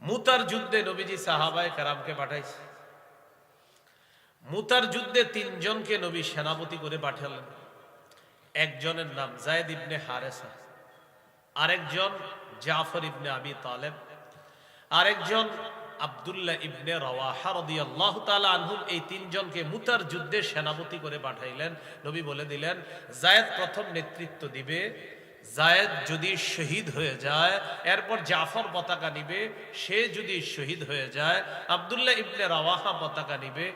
মুতার যুদ্ধে নবীজি সাহাবায়ে কেরামকে পাঠাইছে। মুতার যুদ্ধে 3 জনকে নবী সেনাপতি করে পাঠালেন। একজনের নাম যায়েদ ইবনে হারেসা, আরেকজন জাফর ইবনে আবি তালেব, আরেকজন আব্দুল্লাহ ইবনে রাওয়াহা রাদিয়াল্লাহু তাআলা আনহুম। এই 3 জনকে মুতার যুদ্ধে সেনাপতি করে পাঠাইলেন। নবী বলে দিলেন, যায়েদ প্রথম নেতৃত্ব দিবে। যায়েদ যদি শহীদ হয়ে যায়, এরপর জাফর পতাকা নিবে। সে যদি শহীদ হয়ে যায়, আব্দুল্লাহ ইবনে রাওয়াহা পতাকা নিবে।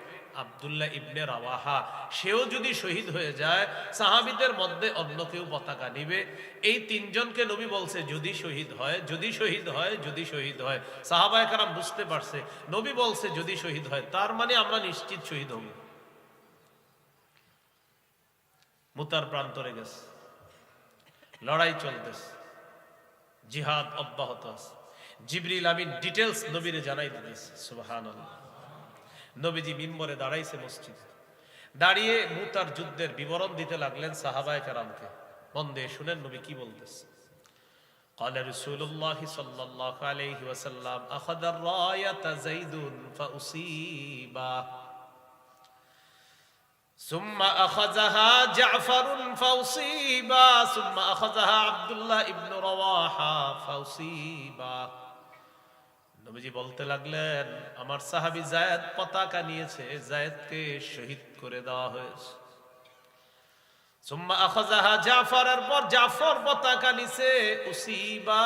আব্দুল্লাহ ইবনে রাওয়াহা সেও যদি শহীদ হয়ে যায়, সাহাবীদের মধ্যে অন্য কেউ পতাকা নিবে। এই 3 জনকে নবী বলছে যদি শহীদ হয়, যদি শহীদ হয়, যদি শহীদ হয়। সাহাবায়ে কেরাম বুঝতে পারছে নবী বলছে যদি শহীদ হয়, তার মানে আমরা নিশ্চিত শহীদ হব। মুতার প্রান্তরে গেছে, লড়াই চলতেছে, জিহাদ অব্যাহত আছে। জিবরিল আমিন ডিটেইলস নবীরে জানাই দিয়েছে। সুবহানাল্লাহ। নবীজি মিম্বরে দাঁড়াইছে মসজিদে, দাঁড়িয়ে মুতার যুদ্ধের বিবরণ দিতে লাগলেন সাহাবায়ে কেরামকে। মন দিয়ে শুনেন নবী কি বলতেছে। قال رسول الله صلى الله عليه وسلم اخذ الرايه زيد فاصيب ثم اخذها جعفر فاصيب ثم اخذها عبد الله ابن رواحه فاصيب। নবীজি বলতে লাগলেন, আমার সাহাবী যায়েদ পতাকা নিয়েছে, যায়েদকে শহীদ করে দেওয়া হয়েছে। সুম্মা আখাযাহা জাফর, এরপর জাফর পতাকা নিছে, উসিবা,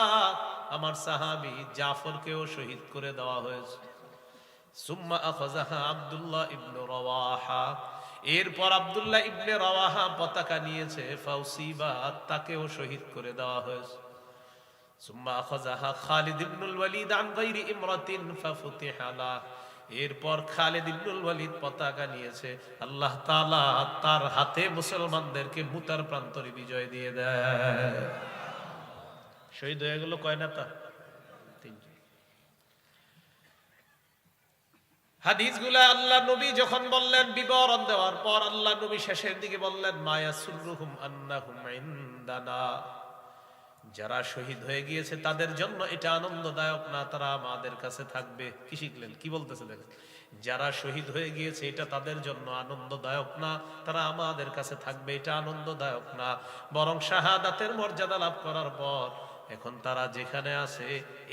আমার সাহাবী জাফরকেও শহীদ করে দেওয়া হয়েছে। সুম্মা আখাযাহা আব্দুল্লাহ ইবনে রাওয়াহা, এরপর আব্দুল্লাহ ইবনে রাওয়াহা পতাকা নিয়েছে, ফাউসিবা, তাকেও শহীদ করে দেওয়া হয়েছে। সুম্মা আখাযাহা খালিদ ইবনুল ওয়ালিদ আন গায়রি ইমরাতিন ফাফুতিহা লা, এরপর খালিদ ইবনুল ওয়ালিদ পতাকা নিয়েছে, আল্লাহ তাআলা তার হাতে মুসলমানদেরকে মুতার প্রান্তরে বিজয় দিয়ে দেয়। শহীদ হয়ে গেল কয় নেতা? 3 জন। হাদিসগুলা আল্লাহ নবী যখন বললেন, বিবরণ দেওয়ার পর আল্লাহ নবী শেষের দিকে বললেন, মায়াসুরুহুম আন্নাহুম ইনদানা, যারা শহীদ হয়ে গিয়েছে তাদের জন্য এটা আনন্দদায়ক না, তারা আমাদের কাছে থাকবে। কি শিখলেন? কি বলতেছে দেখেন, যারা শহীদ হয়ে গিয়েছে এটা তাদের জন্য আনন্দদায়ক না, তারা আমাদের কাছে থাকবে, এটা আনন্দদায়ক না। বরং শাহাদাতের মর্যাদা লাভ করার পর এখন তারা যেখানে আছে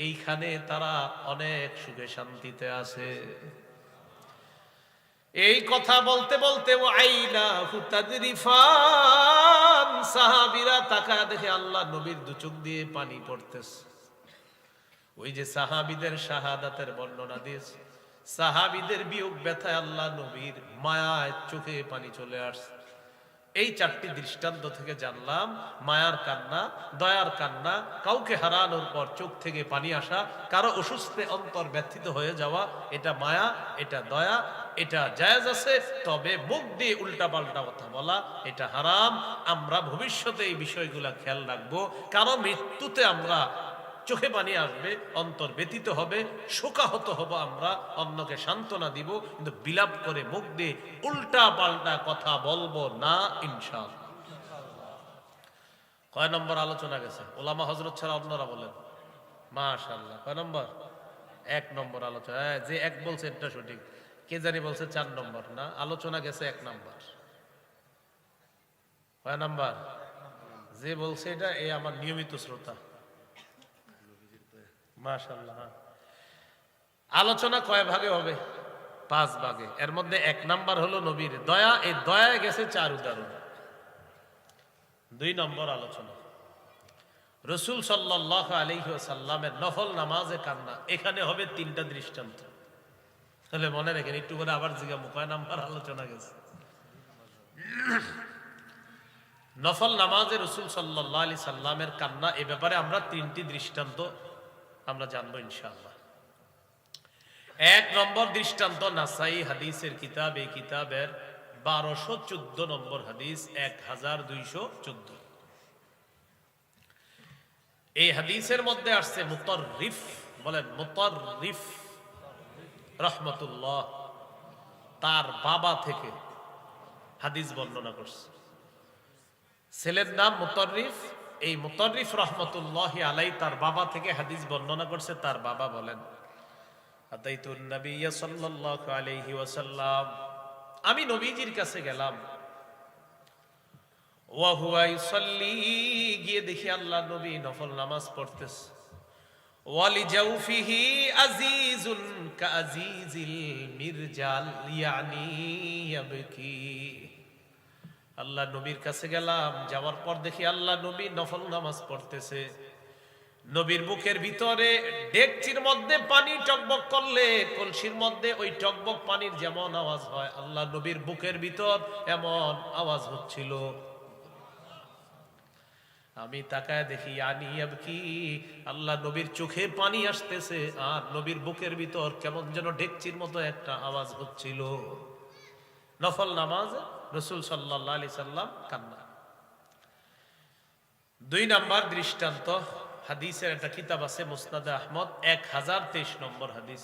এইখানে তারা অনেক সুখে শান্তিতে আছে। এই কথা বলতে বলতে সাহাবীরা তাকায় দেখে আল্লাহ নবীর 2 চোখ দিয়ে পানি পড়তেছে। ওই যে সাহাবীদের শাহাদাতের বর্ণনা দিয়েছে, সাহাবীদের বিয়োগ ব্যথায় আল্লাহ নবীর মায়ায় চোখে পানি চলে আসছে। এই 4টি দৃষ্টান্ত থেকে জানলাম, মায়ার কান্না, দয়ার কান্না, কাউকে হারানোর পর চোখ থেকে পানি আসা, কারো অসুস্থে অন্তর ব্যথিত হয়ে যাওয়া, এটা মায়া, এটা দয়া, এটা জায়েজ আছে। তবে মুখ দিয়ে উল্টাপাল্টা কথা বলা এটা হারাম। আমরা ভবিষ্যতে এই বিষয়গুলা খেয়াল রাখবো, কারণ মৃত্যুতে আমরা চোখে পানি আসবে, অন্তর ব্যথিত হবে, শোকাহত হব, আমরা অন্যকে সান্ত্বনা দিব, কিন্তু বিলাপ করে মুখ দিয়ে উল্টা পাল্টা কথা বলবো না ইনশাআল্লাহ। কয় নম্বর আলোচনা গেছে? ওলামা হযরত ছাড়া অন্যরা বলেন মাশাআল্লাহ। কয় নম্বর? 1 নম্বর আলোচনা। যে 1 বলছে এটা সঠিক, কে জানি বলছে 4 নম্বর। না, আলোচনা গেছে 1 নম্বর। কয় নম্বর? যে বলছে এটা এ আমার নিয়মিত শ্রোতা। মাশাআল্লাহ। আলোচনা কয় ভাগে হবে? 5 ভাগে। এর মধ্যে 1 নাম্বার হলো নবীর দয়া। এই দয়ায় গেছে 4 উদাহরণ। 2 নম্বর আলোচনা রাসূল সাল্লাল্লাহু আলাইহি ওয়াসাল্লামের নফল নামাজে কান্না। এখানে হবে 3টা দৃষ্টান্ত। তাহলে মনে রাখেন, একটু করে আবার জিজ্ঞাসা, কয় নাম্বার আলোচনা গেছে? নফল নামাজে রাসূল সাল্লাল্লাহু আলাইহি সাল্লামের কান্না। এই ব্যাপারে আমরা 3টি দৃষ্টান্ত আমরা জানবো ইনশাআল্লাহ। 1 নম্বর দৃষ্টান্ত নাসাই হাদিসের কিতাব, এই কিতাবের 1214 নম্বর হাদিস, 1214। এই হাদিসের মধ্যে আসছে মুতাররিফ, বলেন মুতাররিফ রাহমাতুল্লাহ তার বাবা থেকে হাদিস বর্ণনা করছে। ছেলের নাম মুতাররিফ। এই মুতাররিফ রহমতুল্লাহি আলাইহি তার বাবা থেকে হাদিস বর্ণনা করছে। তার বাবা বলেন, আতাইতুন নবিয়্য সাল্লাল্লাহু আলাইহি ওয়াসাল্লাম, আমি নবীজির কাছে গেলাম। ওয়া হুয়া ইউসাল্লি, গিয়ে দেখি আল্লাহ নবী নফল নামাজ পড়তেছে। ওয়ালি জাউফিহি আজিজুন কাআজিজিল মিরজাল ইয়ানি ইয়াবকি। আল্লাহ নবীর কাছে গেলাম, যাওয়ার পর দেখি আল্লাহ নবী নফল নামাজ পড়তেছে। নবীর মুখের ভিতরে ডেকচির মধ্যে পানি টকবক করলে কলসির মধ্যে ওই টকবক পানির যেমন আওয়াজ হয়, আল্লাহ নবীর বুকের ভিতর এমন আওয়াজ হচ্ছিল। আমি তাকায় দেখি আনিয়াব কি, আল্লাহ নবীর চোখে পানি আসতেছে আর নবীর বুকের ভিতর কেমন যেন ডেকচির মতো একটা আওয়াজ হচ্ছিল। নফল নামাজ রাসূল সাল্লাল্লাহু আলাইহি সাল্লাম কান্না। 2 নাম্বার দৃষ্টান্ত, হাদিসের একটা কিতাব আছে মুসনাদে আহমদ, 1023 নম্বর হাদিস।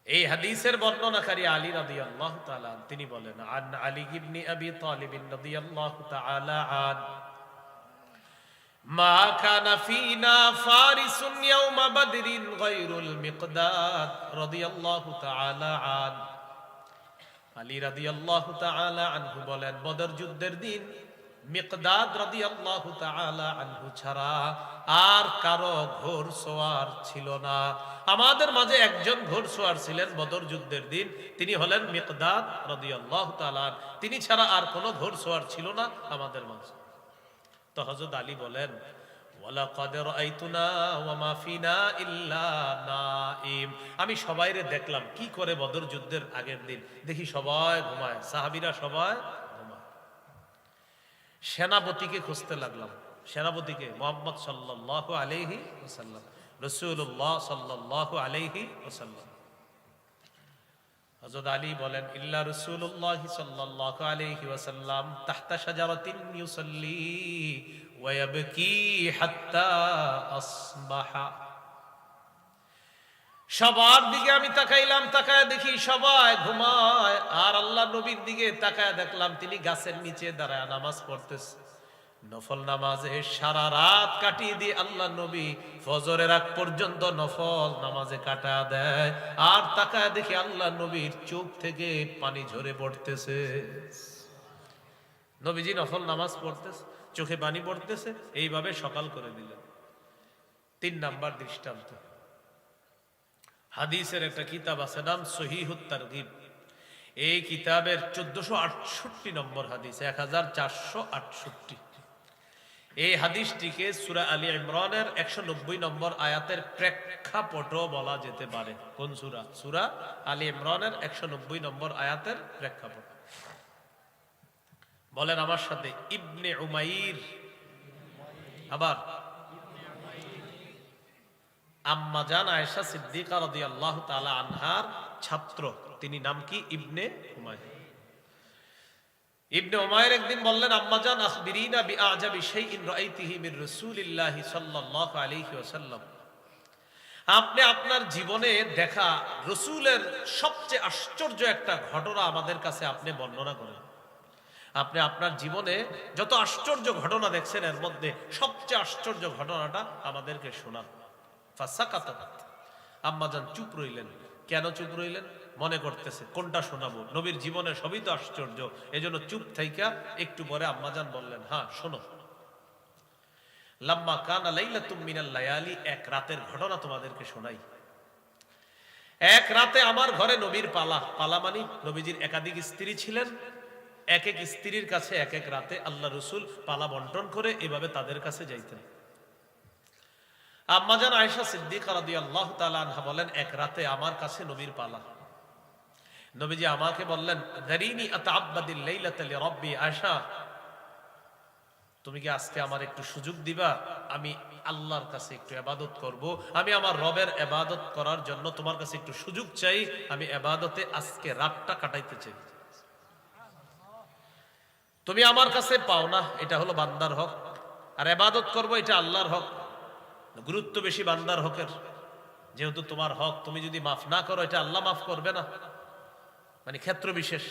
এই হাদিসের বর্ণনাকারী আলী রাদিয়াল্লাহু তাআলা তিনি বলেন, আন আলী ইবনে আবি তালিব রাদিয়াল্লাহু তাআলা আন মা কানা ফিনা ফারিসুন ইয়াওমা বদরিন গায়রুল মিকদাদ রাদিয়াল্লাহু তাআলা আন। আলী রাদিয়াল্লাহু তাআলা আনহু বলেন, বদর যুদ্ধের দিন মিকদাদ রাদিয়াল্লাহু তাআলা আনহু ছাড়া আর কারো ঘোড়সওয়ার ছিল না। আমাদের মাঝে একজন ঘোড়সওয়ার ছিলেন বদর যুদ্ধের দিন, তিনি হলেন মিকদাদ রাদিয়াল্লাহু তাআলা। তিনি ছাড়া আর কোনো ঘোড়সওয়ার ছিল না আমাদের মাঝে। তো হযরত আলী বলেন, ওয়ালাকাদ রাআইতুনা ওয়া মা ফিনা ইল্লা নাঈম। আমি সবাইরে দেখলাম কি করে বদর যুদ্ধের আগের দিন, দেখি সবাই ঘুমায়, সাহাবীরা সবাই ঘুমায়। সেনাপতিকে খুঁজতে লাগলাম, সেনাপতিকে মুহাম্মদ সাল্লাল্লাহু আলাইহি ওয়াসাল্লাম, রাসূলুল্লাহ সাল্লাল্লাহু আলাইহি ওয়াসাল্লাম। হযরত আলী বলেন, ইল্লা রাসূলুল্লাহ সাল্লাল্লাহু আলাইহি ওয়াসাল্লাম তাহতা শাজারাতিন ইউসাল্লি ওয়া ইয়াবকি হাত্তা আসবাহা। সবার দিকে আমি তাকাইলাম, তাকায় দেখি সবাই ঘুমায়, আর আল্লাহ নবীর দিকে তাকায় দেখলাম তিনি গাছের নিচে দাঁড়ায় নামাজ পড়তেছে। নফল নামাজে সারা রাত কাটিয়ে দিয়ে আল্লাহ নবী ফজরের আগ পর্যন্ত নফল নামাজে কাটা দেয়, আর তাকায় দেখি আল্লাহ নবীর চোখ থেকে পানি ঝরে পড়তেছে। নবীজি নফল নামাজ পড়তেছে, চোখে পানি পড়তেছে, এইভাবে সকাল করে দিলেন। 3 নাম্বার দৃষ্টান্ত, হাদিসের একটা কিতাব আছে নাম সহিহুত তারগিব। এই কিতাবের 1468 নম্বর হাদিস, 1468। এই হাদিসটিকে সূরা আলী ইমরানের 190 নম্বর আয়াতের প্রেক্ষাপটও বলা যেতে পারে। কোন সূরা? সূরা আলী ইমরানের 190 নম্বর আয়াতের প্রেক্ষাপট। বলেন আমার সাথে, ইবনে উমাইর, আবার আম্মা জান আয়েশা সিদ্দিকা রাদিয়াল্লাহু তাআলা আনহার ছাত্র, তিনি নাম কি? ইবনে উমাইর। ইবনে উমাইর একদিন বললেন, আম্মা জান আখবিরিনা বিআজাবি শাইইন রাআইতিহি মির রাসূলিল্লাহি সাল্লাল্লাহু আলাইহি ওয়াসাল্লাম। আপনি আপনার জীবনে দেখা রাসূলের সবচেয়ে আশ্চর্য একটা ঘটনা আমাদের কাছে আপনি বর্ণনা করেন। আপনি আপনার জীবনে যত আশ্চর্য ঘটনা দেখছেন এর মধ্যে সবচেয়ে আশ্চর্য ঘটনাটা আমাদেরকে শোনান। ফাসাকাতাত, আম্মাজান চুপ রইলেন। কেন চুপ রইলেন? মনে করতেছে কোনটা শোনাবো, নবীর জীবনে সবই তো আশ্চর্য, এজন্য চুপ থাইকা একটু পরে আম্মাজান বললেন, হ্যাঁ শোনো। লাম্মা কানা লাইলাতুম মিনাল লায়ালি, এক রাতের ঘটনা তোমাদেরকে শোনাই। এক রাতে আমার ঘরে নবীর পালা, পালা মানে নবীজির একাধিক স্ত্রী ছিলেন, এক এক স্ত্রীর কাছে এক এক রাতে আল্লাহ রসুল পালা বন্টন করে এভাবে তাদের কাছে যাইতেন। আম্মাজান আয়েশা সিদ্দিকা রাদিয়াল্লাহু তাআলা আনহা বলেন, এক রাতে আমার কাছে নবীর পালা। নবীজি আমাকে বললেন, যারিনি আতাআব্বাদিল লাইলাতা লিরাব্বি। আয়েশা, তুমি কি আজকে আমার একটু সুযোগ দিবা? আমি আল্লাহর কাছে একটু ইবাদত করব, আমি আমার রবের ইবাদত করার জন্য তোমার কাছে একটু সুযোগ চাই, আমি ইবাদতে আজকে রাতটা কাটাইতে চাই। তুমি আমার কাছে পাও না, এটা হলো বান্দার হক, আর ইবাদত করব এটা আল্লাহর হক। গুরুত্ব বেশি বান্দার হকের, যেহেতু তোমার হক, তুমি যদি মাফ না করো এটা আল্লাহ মাফ করবে না, মানে ক্ষেত্র বিশেষ।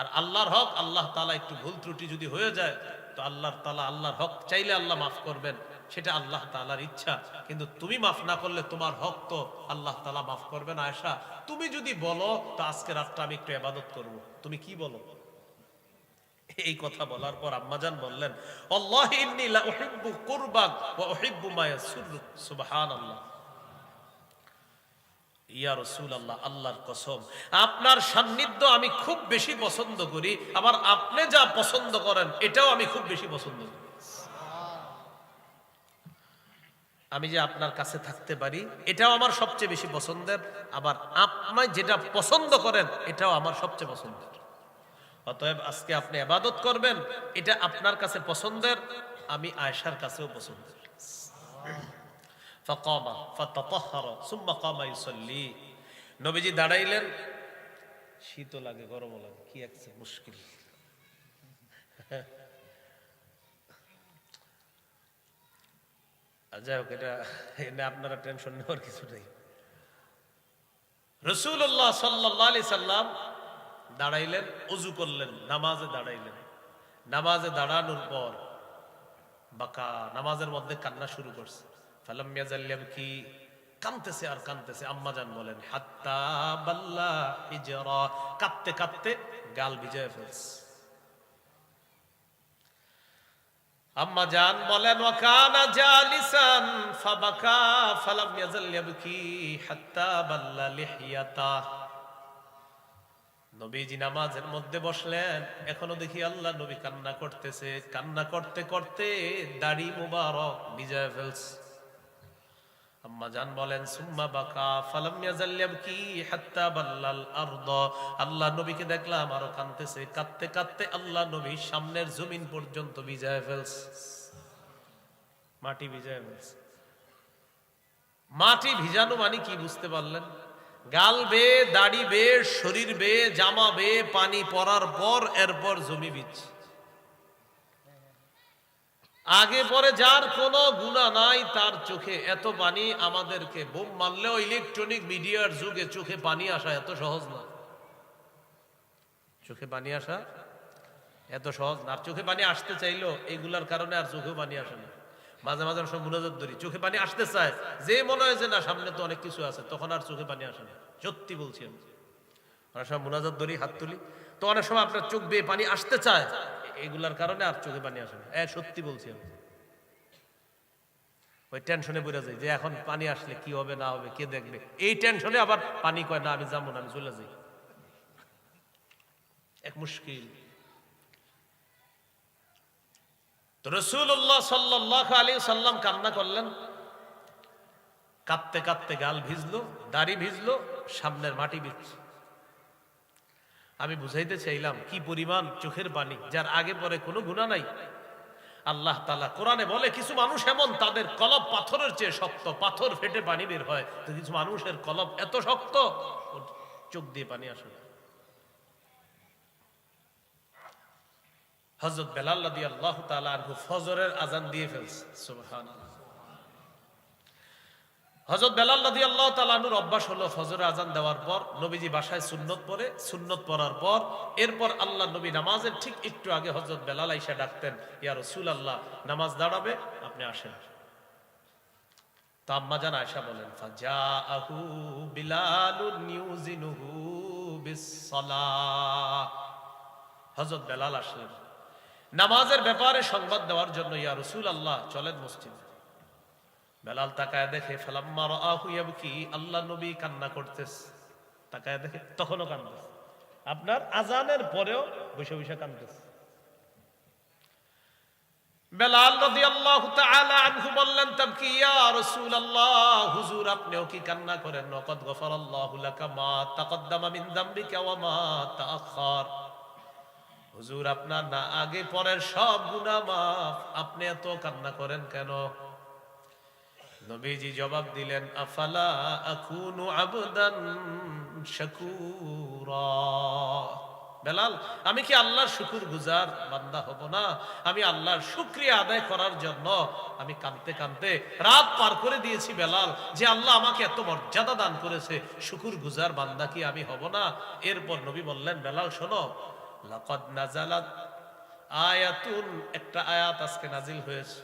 আর আল্লাহর হক, আল্লাহ তাআলা একটু ভুল ত্রুটি যদি হয়ে যায় তো আল্লাহর তাআলা আল্লাহর হক চাইলে আল্লাহ মাফ করবেন, সেটা আল্লাহ তাআলার ইচ্ছা, কিন্তু তুমি মাফ না করলে তোমার হক তো আল্লাহ তাআলা মাফ করবে না। আয়েশা, তুমি যদি বলো তো আজকে রাতটা আমি একটু ইবাদত করব, তুমি কি বলো? এই কথা বলার পর আম্মাজান বললেন, আল্লাহি ইন্নী লা উহিব্বু কুরবাক ওয়া উহিব্বু মা ইয়াসুররুক। সুবহানাল্লাহ। ইয়া রাসূলুল্লাহ, আল্লাহর কসম, আপনার সান্নিধ্য আমি খুব বেশি পছন্দ করি, আবার আপনি যা পছন্দ করেন এটাও আমি খুব বেশি পছন্দ করি। আমি যে আপনার কাছে থাকতে পারি এটাও আমার সবচেয়ে বেশি পছন্দের, আবার আপনি যেটা পছন্দ করেন এটাও আমার সবচেয়ে পছন্দের। অতএব আজকে আপনি ইবাদত করবেন, এটা আপনার কাছে পছন্দের, আমি আয়েশার কাছেও পছন্দের। ফাকামা ফাতাতাহহারা সুম্মা কামা ইউসাল্লি। নবীজি দাঁড়াইলেন, শীত লাগে গরম লাগে, কি একটা মুশকিল। যাই হোক, এটা আপনারা টেনশন নেওয়ার কিছু নেই। রাসূলুল্লাহ সাল্লাল্লাহু আলাইহি সাল্লাম দাঁড়াইলেন, ওযু করলেন, নামাজে দাঁড়াইলেন। নামাজে দাঁড়ানোর পর বাকা, নামাজের মধ্যে কান্না শুরু করছে। ফালাম ইয়াজাল ইয়াবকি, কাঁদতেছে আর কাঁদতেছে। আম্মা জান বলেন, হাত্তা বাল্লা হিজরা, কাঁদতে কাঁদতে গাল ভিজায় ফেলছে। আম্মা জান বলেন, ওয়া কানা জালিসান ফাবাকা ফালাম ইয়াজাল ইয়াবকি হাত্তা বাল্লা লিহিয়াতা। নবীজি নামাজের মধ্যে বসলেন, এখনো দেখি আল্লাহ নবী কান্না করতেছে। কান্না করতে করতে দাড়ি মুবারক ভিজায় ফেলছে। আম্মা জান বলেন, সুম্মা বাকা ফালাম ইয়াজাল ইয়াবকি হাত্তা বাল্লাল আরদ। আল্লাহ নবীকে দেখলাম আরো কাঁদতেছে। কাঁদতে কাঁদতে আল্লাহ নবী সামনের জমিন পর্যন্ত ভিজায় ফেলছে, মাটি ভিজায় ফেলছে। মাটি ভিজানো মানে কি বুঝতে পারলেন? গাল বেয়ে, দাড়ি বেয়ে, শরীর বেয়ে, জামা বেয়ে পানি পড়ার পর এরপর জমি বীজ। আগে পরে যার কোনো গুনাহ নাই তার চোখে এত পানি, আমাদেরকে বোম মারলেও ইলেকট্রনিক মিডিয়ার যুগে চোখে পানি আসা এত সহজ না। চোখে পানি আসা এত সহজ না। আর চোখে পানি আসতে চাইলো এগুলার কারণে আর চোখেও পানি আসে না। মাঝে মাঝে সব মুনাজাত ধরি, চোখে পানি আসতে চায়, যে মনে হয় যে না সামনে তো অনেক কিছু আছে, তখন আর চোখে পানি আসে না। সত্যি বলছি আমি, অনেক সময় মুনাজাত ধরি, হাত তুলি, তো অনেক সময় আপনার চোখ বেয়ে পানি আসতে চায়, এগুলার কারণে আর চোখে পানি আসে না। সত্যি বলছি আমি। ওই টেনশনে পড়ে যায় যে এখন পানি আসলে কি হবে না হবে, কে দেখবে, এই টেনশনে আবার পানি কয় না, আমি যাবো না, আমি চলে যাই। এক মুশকিল। তো রাসূলুল্লাহ সাল্লাল্লাহু আলাইহি সাল্লাম কান্না করলেন, কাঁদতে কাঁদতে গাল ভিজলো, দাড়ি ভিজলো, সামনের মাটি ভিজছে। আমি বুঝাইতে চাইলাম কি পরিমাণ চোখের পানি, যার আগে পরে কোনো গুনাহ নাই। আল্লাহ তাআলা কোরআনে বলে, কিছু মানুষ এমন তাদের কলব পাথরের চেয়ে শক্ত, পাথর ফেটে পানি বের হয়। তো কিছু মানুষের কলব এত শক্ত চোখ দিয়ে পানি আসে না। হযরত বেলাল রাদিয়াল্লাহু তাআলা আনহু ফজরের আযান দিয়ে ফেলছে। সুবহানাল্লাহ। হযরত বেলাল রাদিয়াল্লাহু তাআলা আনহুর অভ্যাস হলো ফজরের আযান দেওয়ার পর নবীজি বাসায় সুন্নত পড়ে, সুন্নত পড়ার পর এরপর আল্লাহ নবী নামাজের ঠিক একটু আগে হযরত বেলাল আইসা ডাকতেন, ইয়া রাসূলুল্লাহ নামাজ দাঁড়াবে, আপনি আসেন। তো আম্মা জান আয়েশা বলেন, ফাজাআহু বিলালুন ইউজিনুহু বিস-সালাহ। হযরত বেলাল আসলেন নামাজের ব্যাপারে সংবাদ দেওয়ার জন্য। ইয়া রাসূলুল্লাহ চলেন মসজিদে। বেলাল তাকায় দেখে, ফালাম্মা রাআহু ইয়াবকি, আল্লাহ নবী কান্না করতেছে। তাকায় দেখে তখনও কাঁদতেছে, আপনার আজানের পরেও বসে বসে কাঁদতেছে। বেলাল রাদিয়াল্লাহু তাআলা আনহু বললেন, তাবকি ইয়া রাসূলুল্লাহ, হুজুর আপনিও কি কান্না করেন? ওয়াকাদ গফারাল্লাহু লাকা মা তাকদ্দামা মিন যামবিকা ওয়া মা তাআখার। হুজুর আপনার না আগে পরের সব গুনাহ মাফ, আপনি এত কান্না করেন কেন? নবীজি জবাব দিলেন, আফালা আকুনু আবদান শাকুরা। বেলাল, আমি কি আল্লাহর শুকরগুজার বান্দা হব না? আমি আল্লাহর শুকরিয়া আদায় করার জন্য আমি কাঁদতে কাঁদতে রাত পার করে দিয়েছি বেলাল, যে আল্লাহ আমাকে এত মর্যাদা দান করেছে, শুকরগুজার বান্দা কি আমি হব না? এরপর নবী বললেন, বেলাল শোনো, লাকাদ নাযালাত আয়াতুন, একটা আয়াত আজকে নাজিল হয়েছে,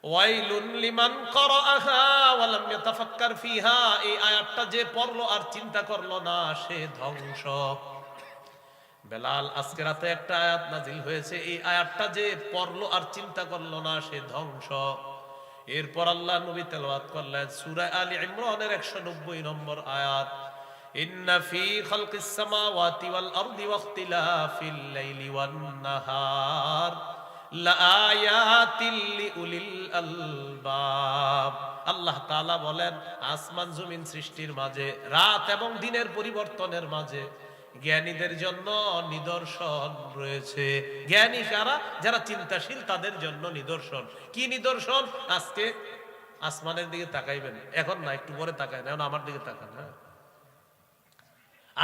ওয়াইলুন লিমান ক্বারাআহা ওয়া লাম ইয়াতাফাক্কার ফিহা, এই আয়াতটা যে পড়লো আর চিন্তা করলো না সে ধ্বংস। বেলাল, আজকে রাতে একটা আয়াত নাজিল হয়েছে, এই আয়াতটা যে পড়লো আর চিন্তা করলো না সে ধ্বংস। এরপর আল্লাহ নবী তেলাওয়াত করলেন সূরা আলী ইমরানের 190 নম্বর আয়াত, ইন্না ফি খালকিস সামাওয়াতি ওয়াল আরদি ওয়াখতিলাফিল লাইলি ওয়ান নাহার লাআয়াতিল লিউলিল আলবাব। আল্লাহ তাআলা বলেন, আসমান জমিন সৃষ্টির মাঝে, রাত এবং দিনের পরিবর্তনের মাঝে জ্ঞানীদের জন্য নিদর্শন রয়েছে। জ্ঞানী কারা? যারা চিন্তাশীল, তাদের জন্য নিদর্শন। কি নিদর্শন? আজকে আসমানের দিকে তাকাইবেন, এখন না, একটু পরে তাকায় না, এখন আমার দিকে তাকান। হ্যাঁ,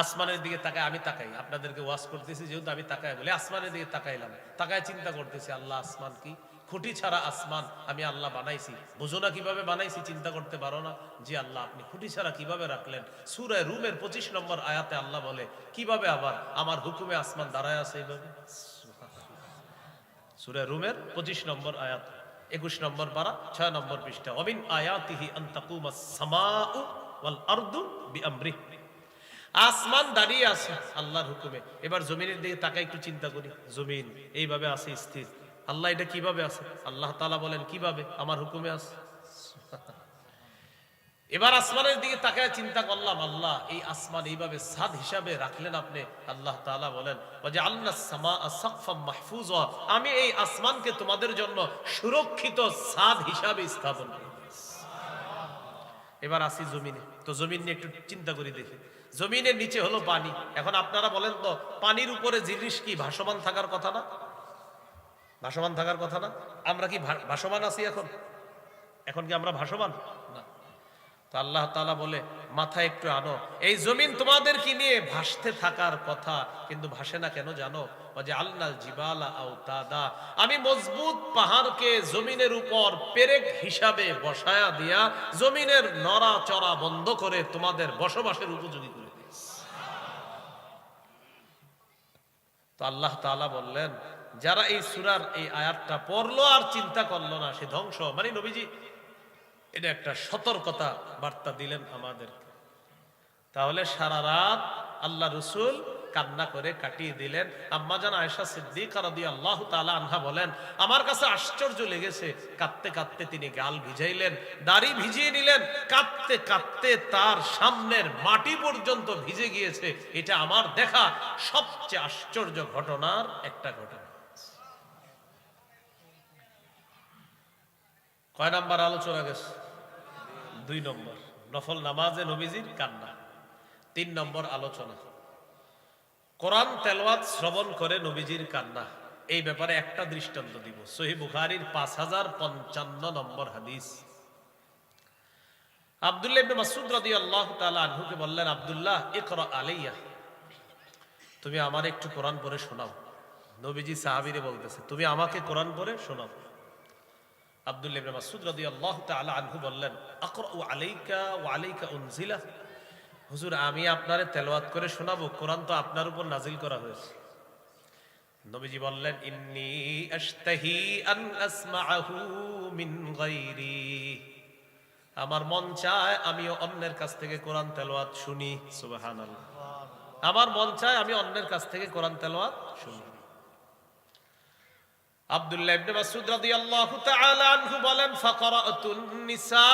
আসমানের দিকে তাকায়, আমি তাকাই, আপনাদেরকে ওয়াজ করতেছি যেহেতু আমি তাকাই বলে আসমানের দিকে তাকাইলাম, তাকায় চিন্তা করতেছি আল্লাহ আসমান কি, খুঁটি ছাড়া আসমান আমি আল্লাহ বানাইছি, বুঝো না কিভাবে বানাইছি, চিন্তা করতে পারো না? জি আল্লাহ, আপনি খুঁটি ছাড়া কিভাবে রাখলেন? সূরা রুমের 25 নম্বর আয়াতে আল্লাহ বলে, কিভাবে আবার আমার হুকুমে আসমান দাঁড়ায় আছে এইভাবে। সূরা রুমের 25 নম্বর আয়াত, 21 নম্বর পারা, 6 নম্বর পৃষ্ঠা, ওয়ামিন আয়াতিহি আন তাকুমাস সামাউ ওয়াল আরদু বিআমরিহি, আসমান দাঁড়িয়ে আছে আল্লাহর হুকুমে। এবার জমিনের দিকে তাকাই, একটু চিন্তা করি, জমিন এইভাবে আছে স্থির, আল্লাহ এটা কিভাবে আছে? আল্লাহ তাআলা বলেন কিভাবে? আমার হুকুমে আছে। এবার আসমানের দিকে তাকায় চিন্তা করলাম, আল্লাহ এই আসমান এইভাবে ছাদ হিসাবে রাখলেন আপনি। আল্লাহ তাআলা বলেন, ওয়াজআলনাস সামাআ সাকফাম মাহফুজা, আমি এই আসমানকে তোমাদের জন্য সুরক্ষিত ছাদ হিসাবে স্থাপন করি। এবার আসি জমিনে, তো জমিন নিয়ে একটু চিন্তা করি দেখি। জমিনের নিচে হলো পানি। এখন আপনারা বলেন তো, পানির উপরে জিনিস কি ভাসমান থাকার কথা না? ভাসমান থাকার কথা না? আমরা কি ভাসমান আছি এখন? এখন কি আমরা ভাসমান না? তো আল্লাহ তাআলা বলে, মাথায় একটু আনো, এই জমিন তোমাদের কি নিয়ে ভাসতে থাকার কথা, কিন্তু ভাসে না কেন জানো? ওয়াজআলনাল জিবালা আওতাদা, আমি মজবুত পাহাড়কে জমিনের উপর পেরেক হিসাবে বসায়া দিয়া জমিনের নড়াচড়া বন্ধ করে তোমাদের বসবাসের উপযোগী করে দিয়েছি। তো আল্লাহ তাআলা বললেন, যারা এই সূরার এই আয়াতটা পড়লো আর চিন্তা করলো না সে ধ্বংস। মানে নবীজি এটা একটা সতর্কতা বার্তা দিলেন আমাদেরকে। তাহলে সারা রাত আল্লাহ রাসূল কান্না করে কাটিয়ে দিলেন। আম্মাজান আয়েশা সিদ্দিকা রাদিয়াল্লাহু তাআলা আনহা বলেন, আমার কাছে আশ্চর্য লেগেছে, কাঁদতে কাঁদতে তিনি গাল ভিজাইলেন, দাড়ি ভিজিয়ে নিলেন, কাঁদতে কাঁদতে তার সামনের মাটি পর্যন্ত ভিজে গিয়েছে। এটা আমার দেখা সবচেয়ে আশ্চর্য ঘটনার একটা ঘটনা। কয় নাম্বার আলোচনা গেছে? 2 নম্বর, নফল নামাজে নবীজির কান্না। 3 নম্বর আলোচনা, কোরআন তেলাওয়াত শ্রবণ করে নবীজির কান্না। এই ব্যাপারে একটা দৃষ্টান্ত দিব। সহিহ বুখারীর 5055 নম্বর হাদিস। আব্দুল্লাহ ইবনে মাসউদ রাদিয়াল্লাহু তাআলা আনহুকে বললেন, আব্দুল্লাহ ইকরা আলাইয়া, তুমি আমার একটু কোরআন পড়ে শোনাও। নবীজি সাহাবীরে বলতেছে, তুমি আমাকে কোরআন পড়ে শোনাও। আব্দুল্লাহ ইবনে মাসউদ রাদিয়াল্লাহু তাআলা আনহু বললেন, আকরাউ আলাইকা ওয়া আলাইকা উনজিলা, হুজুর আমি আপনারে তেলাওয়াত করে শোনাবো, কোরআন তো আপনার উপর নাজিল করা হয়েছে। নবীজি বললেন, ইন্নী আশতাহি আন আসমাআহু মিন গায়রি, আমার মন চায় আমিও অন্যের কাছ থেকে কোরআন তেলাওয়াত শুনি। সুবহানাল্লাহ, আমার মন চায় আমি অন্যের কাছ থেকে কোরআন তেলাওয়াত শুনি। আব্দুল্লাহ ইবনে মাসউদ রাদিয়াল্লাহু তাআলা আনহু বলেন, ফাকরাতুন নিসা,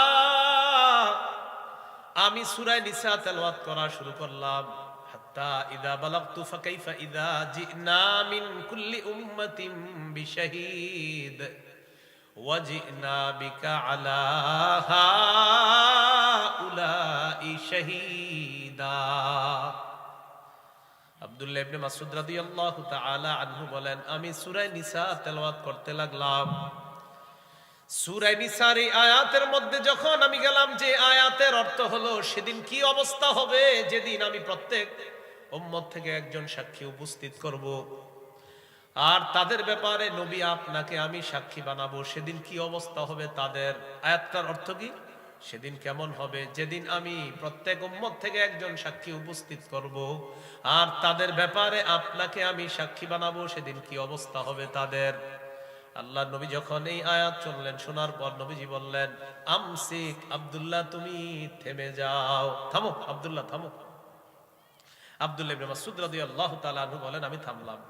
আমি সূরা নিসা তেলাওয়াত করা শুরু করলাম। হাত্তা ইযা বালাগতু ফাকাইফা ইযা জিনা মিন কুল্লি উম্মাতিন বিশাহীদ ওয়া জিনা বিকা আলা হাউলাই শাহীদা। আব্দুল্লাহ ইবনে মাসউদ রাদিয়াল্লাহু তাআলা আনহু বলেন, আমি সূরা নিসা তেলাওয়াত করতে লাগলাম। সূরা নিসার এই আয়াতের মধ্যে যখন আমি গেলাম, যে আয়াতের অর্থ হলো সেদিন কি অবস্থা হবে, যেদিন আমি প্রত্যেক উম্মত থেকে একজন সাক্ষী উপস্থিত করব, আর তাদের ব্যাপারে নবী আপনাকে আমি সাক্ষী বানাবো, সেদিন কি অবস্থা হবে তাদের। আয়াতটার অর্থ কি? সেদিন কেমন হবে, যেদিন আমি প্রত্যেক উম্মত থেকে একজন সাক্ষী উপস্থিত করব, আর তাদের ব্যাপারে আপনাকে আমি সাক্ষী বানাবো, সেদিন কি অবস্থা হবে তাদের। আল্লাহ নবী যখন এই আয়াত শুনলেন, শোনার পর নবীজি বললেন, আমসিক আব্দুল্লাহ, তুমি থেমে যাও, থামো আব্দুল্লাহ থামো। আব্দুল্লাহ ইবনে মাসউদ রাদিয়াল্লাহু তাআলা আনহু বলেন, আমি থামলাম।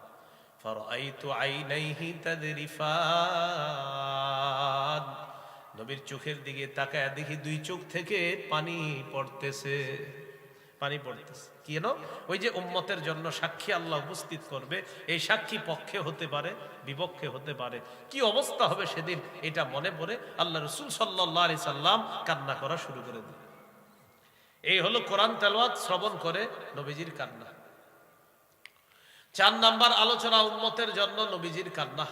ফারাআইতু আইনাইহি তাদরিফান, নবীর চোখের দিকে তাকায় দেখি দুই চোখ থেকে পানি পড়তেছে, পানি পড়তেছে। কেন? ওই যে উম্মতের জন্য সাক্ষী আল্লাহ উপস্থিত করবে, এই সাক্ষী পক্ষে হতে পারে, বিপক্ষে হতে পারে। কি অবস্থা হবে সেদিন, এটা মনে পড়ে আল্লাহ রাসূল সাল্লাল্লাহু আলাইহি সাল্লাম কান্না করা শুরু করে দিলেন। এই হলো কোরআন তেলাওয়াত শ্রবণ করে নবীজির কান্না। 4 নাম্বার আলোচনা, উম্মতের জন্য নবীজির কান্না।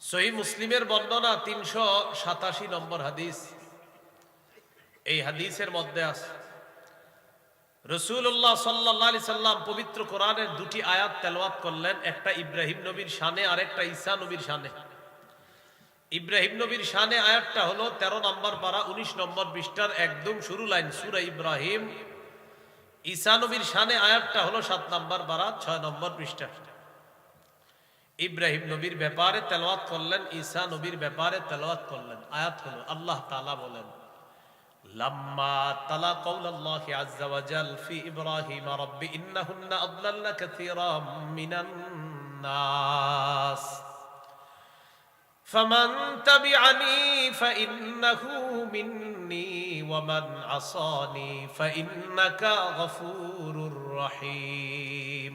সহিহ মুসলিমের বর্ণনা 387 নম্বর হাদিস। এই হাদিসের মধ্যে আছে রাসূলুল্লাহ সাল্লাল্লাহু আলাইহি সাল্লাম পবিত্র কোরআনের দুটি আয়াত তেলাওয়াত করলেন, একটা ইব্রাহিম নবীর শানে আর একটা ঈসা নবীর শানে। ইব্রাহিম নবীর শানে আয়াতটা হলো 13 নম্বর পারা 19 নম্বর পৃষ্ঠার একদম শুরু লাইন সূরা ইব্রাহিম। ঈসা নবীর শানে আয়াতটা হলো 7 নম্বর পারা 6 নম্বর পৃষ্ঠা। ইব্রাহিম নবীর ব্যাপারে তেলাওয়াত করলেন, ঈসা নবীর ব্যাপারে তেলাওয়াত করলেন। আয়াত হলো আল্লাহ তাআলা বলেন, লাম্মা তালা কাউলাল্লাহি আযজা ওয়া জাল ফি ইব্রাহিম রাব্বি ইন্নাহুন্না আদলালনা কাসীরাম মিনান নাস ফামান তাবিআনি ফাইন্নাহু মিন্নী ওয়া মান আসানি ফাইন্নাকা গফুরুর রহিম।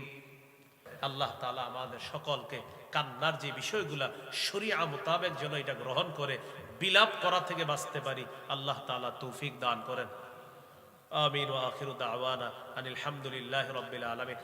আল্লাহ তাআলা আমাদের সকলকে কান্নার যে বিষয়গুলা শরীআ মোতাবেক যেন এটা গ্রহণ করে বিলাপ করা থেকে বাঁচতে পারি, আল্লাহ তাআলা তৌফিক দান করেন। আমিন ওয়া আখিরু দাওয়ানা আনিল হামদুলিল্লাহি রাব্বিল আলামিন।